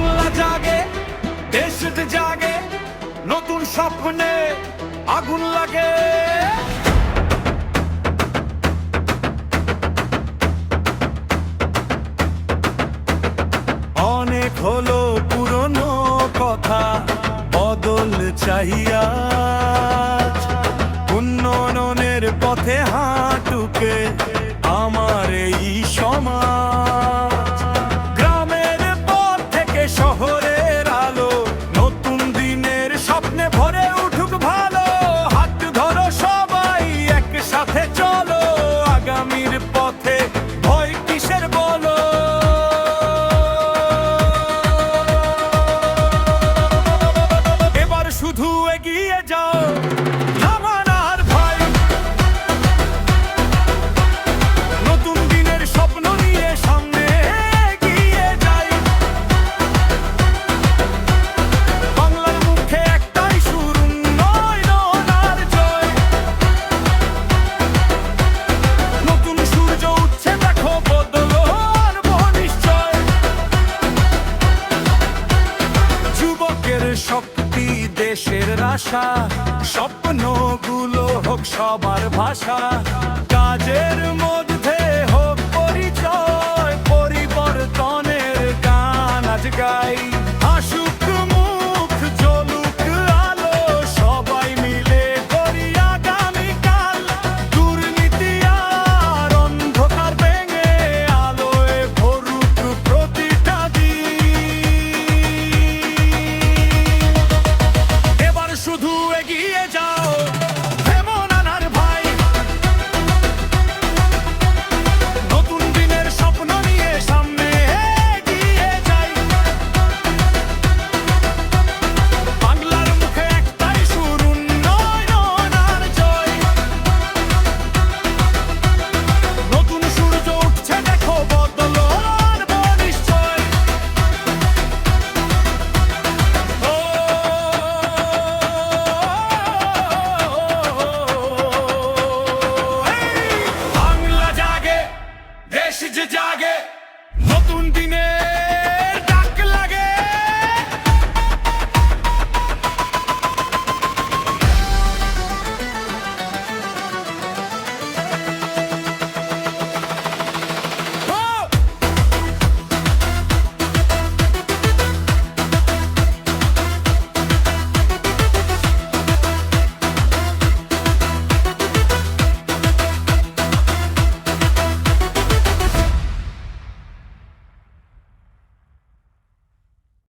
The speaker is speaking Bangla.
বাংলা জাগে, দেশ জাগে, নতুন স্বপ্নে আগুন লাগে। অনেক হলো পুরনো কথা, বদল চাহিয়া উন্নয়নের পথে হাঁটুকে আমার এই সমাজ। গ্রামের পথ থেকে শহরের আলো, নতুন দিনের স্বপ্নে ভরে উঠুক ভালো। হাত ধরো সবাই একসাথে চলো, আগামীর পথে ভয় কিসের বলো। এবার শুধু এগিয়ে যাও, থামানোর ভয়। নতুন দিনের স্বপ্ন নিয়ে সামনে এগিয়ে যাই। বাংলার মুখে একটাই সুর, উন্নয়ন আর জয়। নতুন সূর্য উঠছে দেখো, বদল আনবো নিশ্চয়। যুবকের শক্তি, দেশের আশা, স্বপ্নগুলো হোক সবার ভাষা। কাজের মধ্যে হোক পরিচয়, পরিবর্তনের গান আজ গাই।